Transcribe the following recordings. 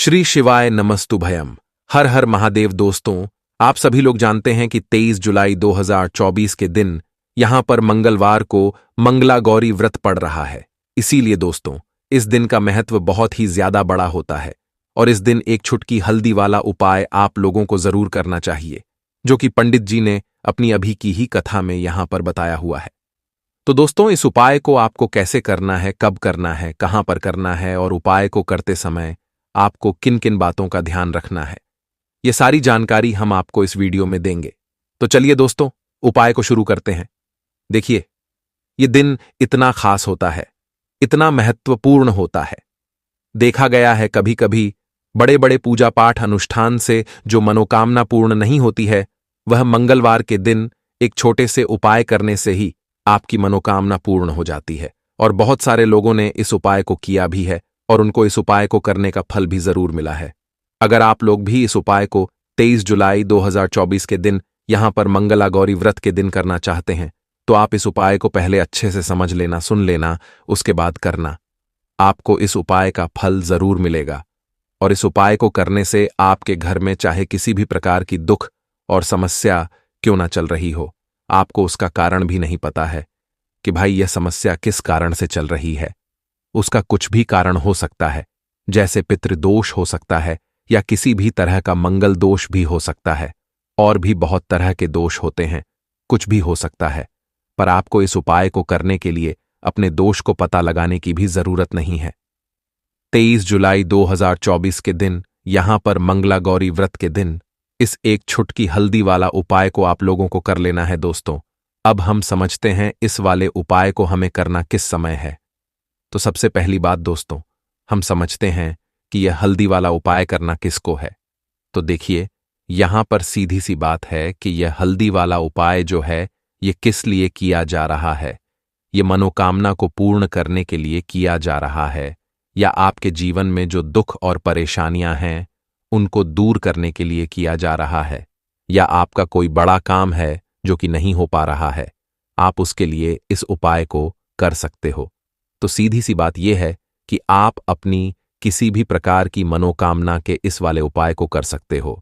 श्री शिवाय नमस्तुभयम। हर हर महादेव। दोस्तों, आप सभी लोग जानते हैं कि 23 जुलाई 2024 के दिन यहां पर मंगलवार को मंगला गौरी व्रत पड़ रहा है। इसीलिए दोस्तों, इस दिन का महत्व बहुत ही ज्यादा बड़ा होता है और इस दिन एक छुटकी हल्दी वाला उपाय आप लोगों को जरूर करना चाहिए, जो कि पंडित जी ने अपनी अभी की ही कथा में यहां पर बताया हुआ है। तो दोस्तों, इस उपाय को आपको कैसे करना है, कब करना है, कहां पर करना है और उपाय को करते समय आपको किन किन बातों का ध्यान रखना है, ये सारी जानकारी हम आपको इस वीडियो में देंगे। तो चलिए दोस्तों, उपाय को शुरू करते हैं। देखिए, ये दिन इतना खास होता है, इतना महत्वपूर्ण होता है। देखा गया है कभी कभी बड़े बड़े पूजा पाठ अनुष्ठान से जो मनोकामना पूर्ण नहीं होती है, वह मंगलवार के दिन एक छोटे से उपाय करने से ही आपकी मनोकामना पूर्ण हो जाती है। और बहुत सारे लोगों ने इस उपाय को किया भी है और उनको इस उपाय को करने का फल भी जरूर मिला है। अगर आप लोग भी इस उपाय को 23 जुलाई 2024 के दिन यहां पर मंगला गौरी व्रत के दिन करना चाहते हैं, तो आप इस उपाय को पहले अच्छे से समझ लेना, सुन लेना, उसके बाद करना। आपको इस उपाय का फल जरूर मिलेगा और इस उपाय को करने से आपके घर में चाहे किसी भी प्रकार की दुख और समस्या क्यों ना चल रही हो, आपको उसका कारण भी नहीं पता है कि भाई यह समस्या किस कारण से चल रही है। उसका कुछ भी कारण हो सकता है, जैसे पितृदोष हो सकता है या किसी भी तरह का मंगल दोष भी हो सकता है, और भी बहुत तरह के दोष होते हैं, कुछ भी हो सकता है। पर आपको इस उपाय को करने के लिए अपने दोष को पता लगाने की भी जरूरत नहीं है। 23 जुलाई 2024 के दिन यहां पर मंगला गौरी व्रत के दिन इस एक छुटकी हल्दी वाला उपाय को आप लोगों को कर लेना है। दोस्तों, अब हम समझते हैं इस वाले उपाय को हमें करना किस समय है। तो सबसे पहली बात दोस्तों, हम समझते हैं कि यह हल्दी वाला उपाय करना किसको है। तो देखिए, यहां पर सीधी सी बात है कि यह हल्दी वाला उपाय जो है, ये किस लिए किया जा रहा है। ये मनोकामना को पूर्ण करने के लिए किया जा रहा है, या आपके जीवन में जो दुख और परेशानियां हैं उनको दूर करने के लिए किया जा रहा है, या आपका कोई बड़ा काम है जो कि नहीं हो पा रहा है, आप उसके लिए इस उपाय को कर सकते हो। तो सीधी सी बात यह है कि आप अपनी किसी भी प्रकार की मनोकामना के इस वाले उपाय को कर सकते हो।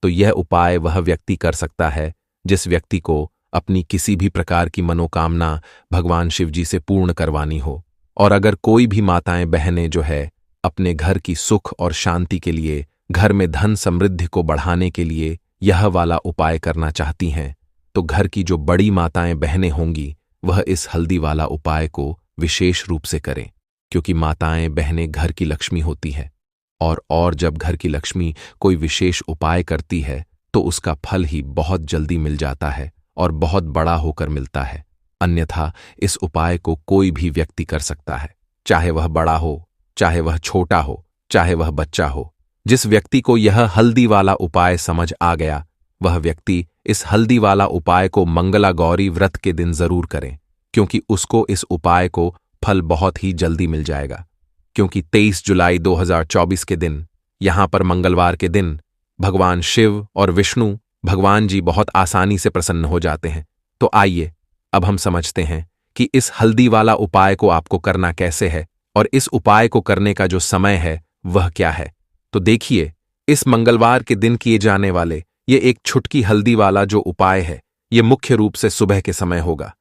तो यह उपाय वह व्यक्ति कर सकता है जिस व्यक्ति को अपनी किसी भी प्रकार की मनोकामना भगवान शिव जी से पूर्ण करवानी हो। और अगर कोई भी माताएं बहनें जो है अपने घर की सुख और शांति के लिए, घर में धन समृद्धि को बढ़ाने के लिए यह वाला उपाय करना चाहती हैं, तो घर की जो बड़ी माताएं बहनें होंगी वह इस हल्दी वाला उपाय को विशेष रूप से करें, क्योंकि माताएं बहनें घर की लक्ष्मी होती है। और जब घर की लक्ष्मी कोई विशेष उपाय करती है तो उसका फल ही बहुत जल्दी मिल जाता है और बहुत बड़ा होकर मिलता है। अन्यथा इस उपाय को कोई भी व्यक्ति कर सकता है, चाहे वह बड़ा हो, चाहे वह छोटा हो, चाहे वह बच्चा हो। जिस व्यक्ति को यह हल्दी वाला उपाय समझ आ गया, वह व्यक्ति इस हल्दी वाला उपाय को मंगला गौरी व्रत के दिन जरूर करें, क्योंकि उसको इस उपाय को फल बहुत ही जल्दी मिल जाएगा। क्योंकि 23 जुलाई 2024 के दिन यहां पर मंगलवार के दिन भगवान शिव और विष्णु भगवान जी बहुत आसानी से प्रसन्न हो जाते हैं। तो आइए अब हम समझते हैं कि इस हल्दी वाला उपाय को आपको करना कैसे है और इस उपाय को करने का जो समय है वह क्या है। तो देखिए, इस मंगलवार के दिन किए जाने वाले ये एक छुटकी हल्दी वाला जो उपाय है, ये मुख्य रूप से सुबह के समय होगा।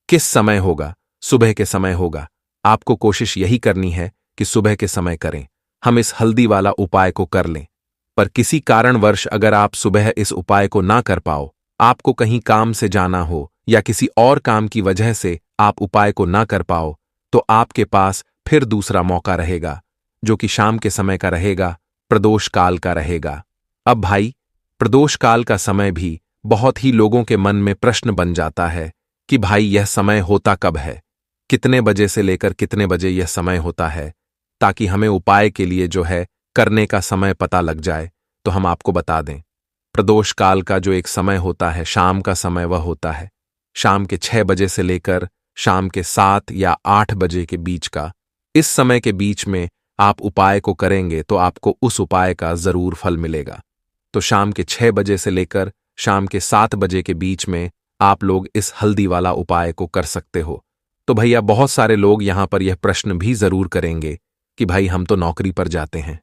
किस समय होगा? सुबह के समय होगा। आपको कोशिश यही करनी है कि सुबह के समय करें, हम इस हल्दी वाला उपाय को कर लें। पर किसी कारणवश अगर आप सुबह इस उपाय को ना कर पाओ, आपको कहीं काम से जाना हो या किसी और काम की वजह से आप उपाय को ना कर पाओ, तो आपके पास फिर दूसरा मौका रहेगा, जो कि शाम के समय का रहेगा, प्रदोष काल का रहेगा। अब भाई, प्रदोष काल का समय भी बहुत ही लोगों के मन में प्रश्न बन जाता है कि भाई यह समय होता कब है, कितने बजे से लेकर कितने बजे यह समय होता है, ताकि हमें उपाय के लिए जो है करने का समय पता लग जाए। तो हम आपको बता दें, प्रदोष काल का जो एक समय होता है, शाम का समय, वह होता है शाम के 6 बजे से लेकर शाम के 7 या 8 बजे के बीच का। इस समय के बीच में आप उपाय को करेंगे तो आपको उस उपाय का जरूर फल मिलेगा। तो शाम के 6 बजे से लेकर शाम के 7 बजे के बीच में आप लोग इस हल्दी वाला उपाय को कर सकते हो। तो भैया, बहुत सारे लोग यहां पर यह प्रश्न भी जरूर करेंगे कि भाई हम तो नौकरी पर जाते हैं,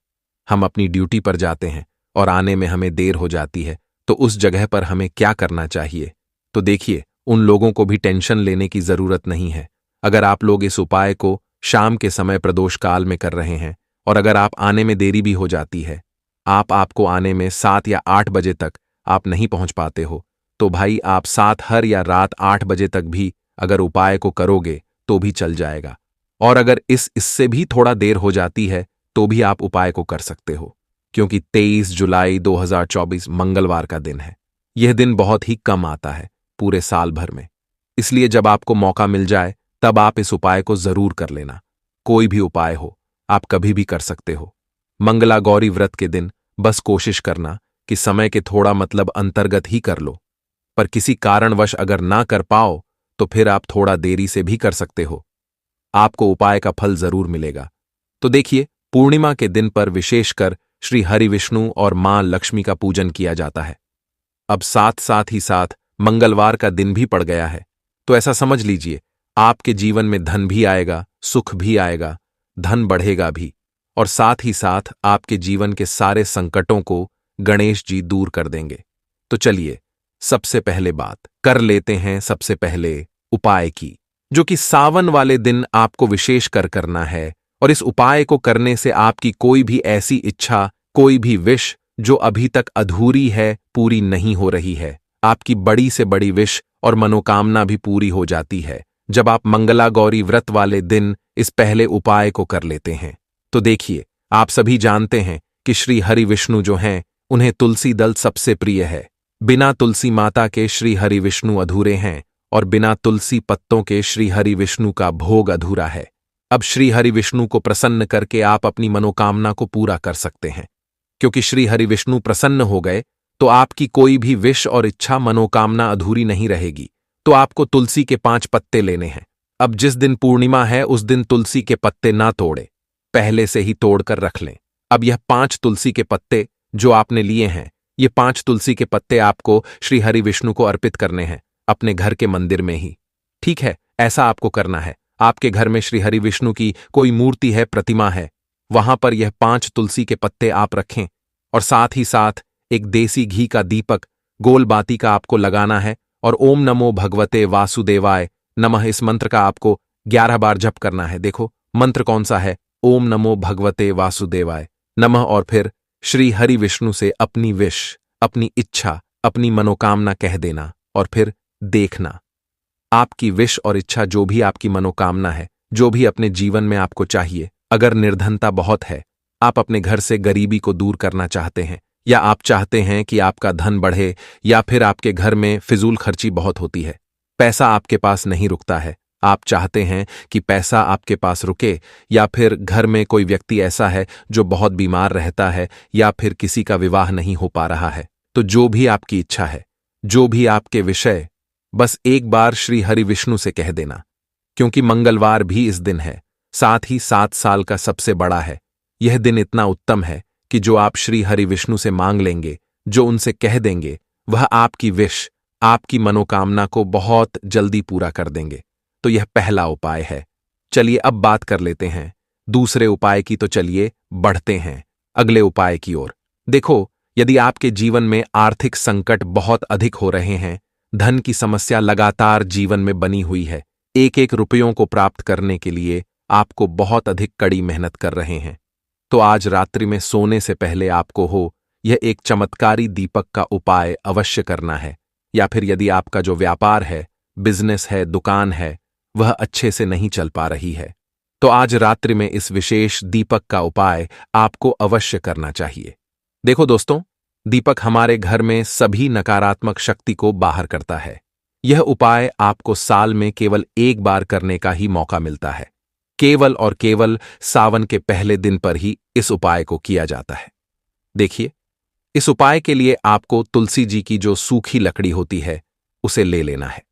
हम अपनी ड्यूटी पर जाते हैं और आने में हमें देर हो जाती है, तो उस जगह पर हमें क्या करना चाहिए? तो देखिए, उन लोगों को भी टेंशन लेने की जरूरत नहीं है। अगर आप लोग इस उपाय को शाम के समय प्रदोष काल में कर रहे हैं और अगर आप आने में देरी भी हो जाती है, आपको आने में 7 या 8 बजे तक आप नहीं पहुंच पाते हो, तो भाई आप 7 हर या रात 8 बजे तक भी अगर उपाय को करोगे तो भी चल जाएगा। और अगर इससे भी थोड़ा देर हो जाती है तो भी आप उपाय को कर सकते हो, क्योंकि 23 जुलाई 2024 मंगलवार का दिन है। यह दिन बहुत ही कम आता है पूरे साल भर में, इसलिए जब आपको मौका मिल जाए तब आप इस उपाय को जरूर कर लेना। कोई भी उपाय हो, आप कभी भी कर सकते हो। मंगला गौरी व्रत के दिन बस कोशिश करना कि समय के थोड़ा अंतर्गत ही कर लो, पर किसी कारणवश अगर ना कर पाओ तो फिर आप थोड़ा देरी से भी कर सकते हो। आपको उपाय का फल जरूर मिलेगा। तो देखिए, पूर्णिमा के दिन पर विशेषकर श्री हरि विष्णु और मां लक्ष्मी का पूजन किया जाता है। अब साथ ही साथ मंगलवार का दिन भी पड़ गया है, तो ऐसा समझ लीजिए आपके जीवन में धन भी आएगा, सुख भी आएगा, धन बढ़ेगा भी, और साथ ही साथ आपके जीवन के सारे संकटों को गणेश जी दूर कर देंगे। तो चलिए सबसे पहले बात कर लेते हैं, सबसे पहले उपाय की, जो कि सावन वाले दिन आपको विशेष कर करना है। और इस उपाय को करने से आपकी कोई भी ऐसी इच्छा, कोई भी विश जो अभी तक अधूरी है, पूरी नहीं हो रही है, आपकी बड़ी से बड़ी विश और मनोकामना भी पूरी हो जाती है जब आप मंगला गौरी व्रत वाले दिन इस पहले उपाय को कर लेते हैं। तो देखिए, आप सभी जानते हैं कि श्री हरि विष्णु जो हैं, उन्हें तुलसी दल सबसे प्रिय है। बिना तुलसी माता के श्री हरि विष्णु अधूरे हैं और बिना तुलसी पत्तों के श्री हरि विष्णु का भोग अधूरा है। अब श्री हरि विष्णु को प्रसन्न करके आप अपनी मनोकामना को पूरा कर सकते हैं, क्योंकि श्री हरि विष्णु प्रसन्न हो गए तो आपकी कोई भी विश और इच्छा, मनोकामना अधूरी नहीं रहेगी। तो आपको तुलसी के 5 पत्ते लेने हैं। अब जिस दिन पूर्णिमा है उस दिन तुलसी के पत्ते ना तोड़े, पहले से ही तोड़कर रख लें। अब यह 5 तुलसी के पत्ते जो आपने लिए हैं, ये 5 तुलसी के पत्ते आपको श्री हरि विष्णु को अर्पित करने हैं अपने घर के मंदिर में ही। ठीक है, ऐसा आपको करना है। आपके घर में श्री हरि विष्णु की कोई मूर्ति है, प्रतिमा है, वहां पर यह 5 तुलसी के पत्ते आप रखें और साथ ही साथ एक देसी घी का दीपक गोल बाती का आपको लगाना है और ओम नमो भगवते वासुदेवाय नमः इस मंत्र का आपको 11 बार जप करना है। देखो मंत्र कौन सा है, ओम नमो भगवते वासुदेवाय नमः, और फिर श्री हरि विष्णु से अपनी विश, अपनी इच्छा, अपनी मनोकामना कह देना और फिर देखना आपकी विश और इच्छा, जो भी आपकी मनोकामना है, जो भी अपने जीवन में आपको चाहिए। अगर निर्धनता बहुत है, आप अपने घर से गरीबी को दूर करना चाहते हैं, या आप चाहते हैं कि आपका धन बढ़े, या फिर आपके घर में फिजूल खर्ची बहुत होती है, पैसा आपके पास नहीं रुकता है, आप चाहते हैं कि पैसा आपके पास रुके, या फिर घर में कोई व्यक्ति ऐसा है जो बहुत बीमार रहता है, या फिर किसी का विवाह नहीं हो पा रहा है, तो जो भी आपकी इच्छा है, जो भी आपके विषय, बस एक बार श्री हरि विष्णु से कह देना। क्योंकि मंगलवार भी इस दिन है, साथ ही 7 साल का सबसे बड़ा है। यह दिन इतना उत्तम है कि जो आप श्री हरि विष्णु से मांग लेंगे, जो उनसे कह देंगे, वह आपकी विश, आपकी मनोकामना को बहुत जल्दी पूरा कर देंगे। तो यह पहला उपाय है। चलिए अब बात कर लेते हैं दूसरे उपाय की। तो चलिए बढ़ते हैं अगले उपाय की ओर। देखो, यदि आपके जीवन में आर्थिक संकट बहुत अधिक हो रहे हैं, धन की समस्या लगातार जीवन में बनी हुई है, एक एक रुपयों को प्राप्त करने के लिए आपको बहुत अधिक कड़ी मेहनत कर रहे हैं, तो आज रात्रि में सोने से पहले आपको यह एक चमत्कारी दीपक का उपाय अवश्य करना है। या फिर यदि आपका जो व्यापार है, बिजनेस है, दुकान है, वह अच्छे से नहीं चल पा रही है, तो आज रात्रि में इस विशेष दीपक का उपाय आपको अवश्य करना चाहिए। देखो दोस्तों, दीपक हमारे घर में सभी नकारात्मक शक्ति को बाहर करता है। यह उपाय आपको साल में केवल एक बार करने का ही मौका मिलता है। केवल और केवल सावन के पहले दिन पर ही इस उपाय को किया जाता है। देखिए, इस उपाय के लिए आपको तुलसी जी की जो सूखी लकड़ी होती है, उसे ले लेना है।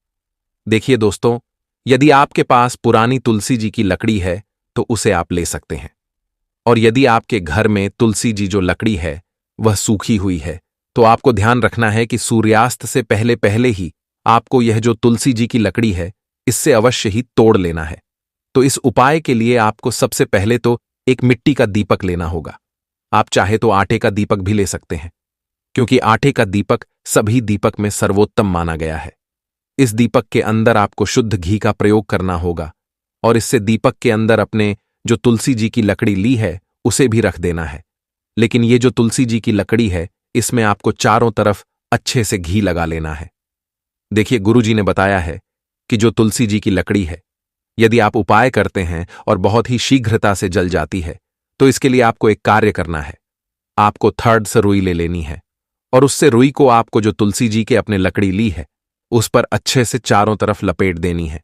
देखिए दोस्तों, यदि आपके पास पुरानी तुलसी जी की लकड़ी है तो उसे आप ले सकते हैं, और यदि आपके घर में तुलसी जी जो लकड़ी है वह सूखी हुई है, तो आपको ध्यान रखना है कि सूर्यास्त से पहले पहले ही आपको यह जो तुलसी जी की लकड़ी है, इससे अवश्य ही तोड़ लेना है। तो इस उपाय के लिए आपको सबसे पहले तो एक मिट्टी का दीपक लेना होगा। आप चाहे तो आटे का दीपक भी ले सकते हैं, क्योंकि आटे का दीपक सभी दीपक में सर्वोत्तम माना गया है। इस दीपक के अंदर आपको शुद्ध घी का प्रयोग करना होगा और इससे दीपक के अंदर अपने जो तुलसी जी की लकड़ी ली है उसे भी रख देना है। लेकिन ये जो तुलसी जी की लकड़ी है, इसमें आपको चारों तरफ अच्छे से घी लगा लेना है। देखिए, गुरु जी ने बताया है कि जो तुलसी जी की लकड़ी है, यदि आप उपाय करते हैं और बहुत ही शीघ्रता से जल जाती है, तो इसके लिए आपको एक कार्य करना है। आपको थर्ड से रुई ले लेनी है और उससे रुई को आपको जो तुलसी जी के अपने लकड़ी ली है उस पर अच्छे से चारों तरफ लपेट देनी है।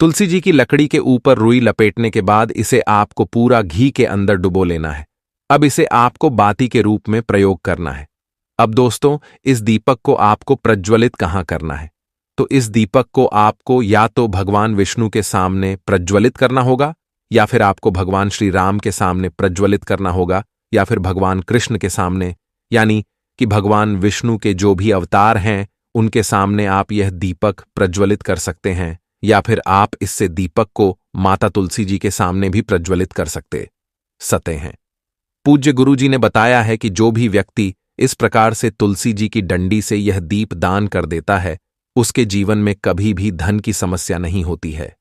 तुलसी जी की लकड़ी के ऊपर रुई लपेटने के बाद इसे आपको पूरा घी के अंदर डुबो लेना है। अब इसे आपको बाती के रूप में प्रयोग करना है। अब दोस्तों, इस दीपक को आपको प्रज्वलित कहाँ करना है? तो इस दीपक को आपको या तो भगवान विष्णु के सामने प्रज्वलित करना होगा, या फिर आपको भगवान श्री राम के सामने प्रज्वलित करना होगा, या फिर भगवान कृष्ण के सामने, यानी कि भगवान विष्णु के जो भी अवतार हैं उनके सामने आप यह दीपक प्रज्वलित कर सकते हैं, या फिर आप इससे दीपक को माता तुलसी जी के सामने भी प्रज्वलित कर सकते हैं। पूज्य गुरु जी ने बताया है कि जो भी व्यक्ति इस प्रकार से तुलसी जी की डंडी से यह दीप दान कर देता है, उसके जीवन में कभी भी धन की समस्या नहीं होती है।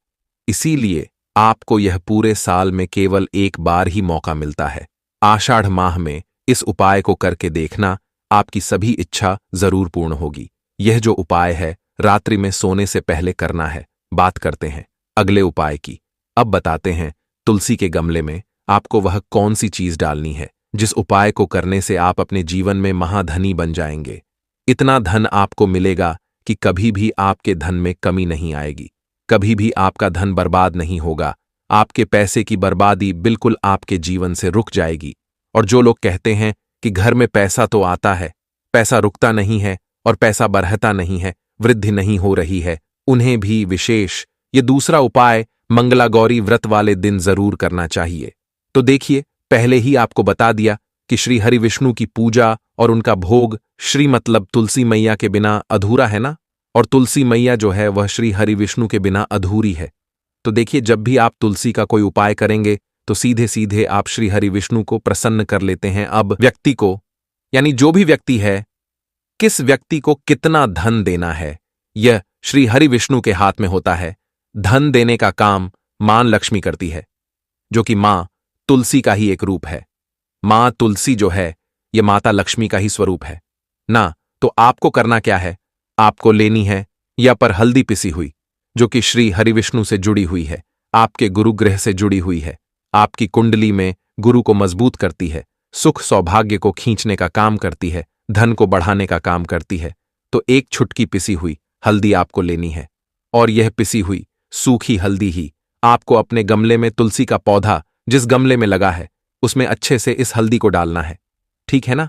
इसीलिए आपको यह पूरे साल में केवल एक बार ही मौका मिलता है। आषाढ़ माह में इस उपाय को करके देखना, आपकी सभी इच्छा जरूर पूर्ण होगी। यह जो उपाय है रात्रि में सोने से पहले करना है। बात करते हैं अगले उपाय की। अब बताते हैं तुलसी के गमले में आपको वह कौन सी चीज डालनी है जिस उपाय को करने से आप अपने जीवन में महाधनी बन जाएंगे। इतना धन आपको मिलेगा कि कभी भी आपके धन में कमी नहीं आएगी, कभी भी आपका धन बर्बाद नहीं होगा। आपके पैसे की बर्बादी बिल्कुल आपके जीवन से रुक जाएगी। और जो लोग कहते हैं कि घर में पैसा तो आता है, पैसा रुकता नहीं है और पैसा बढ़ता नहीं है, वृद्धि नहीं हो रही है, उन्हें भी विशेष ये दूसरा उपाय मंगला गौरी व्रत वाले दिन जरूर करना चाहिए। तो देखिए, पहले ही आपको बता दिया कि श्री हरि विष्णु की पूजा और उनका भोग श्री मतलब तुलसी मैया के बिना अधूरा है ना, और तुलसी मैया जो है वह श्री हरि विष्णु के बिना अधूरी है। तो देखिए, जब भी आप तुलसी का कोई उपाय करेंगे तो सीधे सीधे आप श्री हरि विष्णु को प्रसन्न कर लेते हैं। अब व्यक्ति को, यानी जो भी व्यक्ति है, किस व्यक्ति को कितना धन देना है, यह श्री हरि विष्णु के हाथ में होता है। धन देने का काम मां लक्ष्मी करती है, जो कि मां तुलसी का ही एक रूप है। मां तुलसी जो है यह माता लक्ष्मी का ही स्वरूप है ना। तो आपको करना क्या है, आपको लेनी है या पर हल्दी पिसी हुई, जो कि श्री हरि विष्णु से जुड़ी हुई है, आपके गुरुग्रह से जुड़ी हुई है, आपकी कुंडली में गुरु को मजबूत करती है, सुख सौभाग्य को खींचने का काम करती है, धन को बढ़ाने का काम करती है। तो एक छुटकी पिसी हुई हल्दी आपको लेनी है, और यह पिसी हुई सूखी हल्दी ही आपको अपने गमले में, तुलसी का पौधा जिस गमले में लगा है उसमें अच्छे से इस हल्दी को डालना है, ठीक है ना।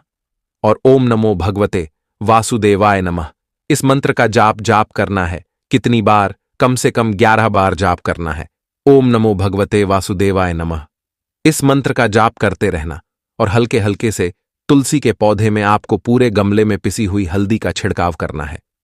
और ओम नमो भगवते वासुदेवाय नमः इस मंत्र का जाप करना है। कितनी बार? कम से कम 11 बार जाप करना है। ओम नमो भगवते वासुदेवाय नमः इस मंत्र का जाप करते रहना, और हल्के हल्के से तुलसी के पौधे में आपको पूरे गमले में पिसी हुई हल्दी का छिड़काव करना है।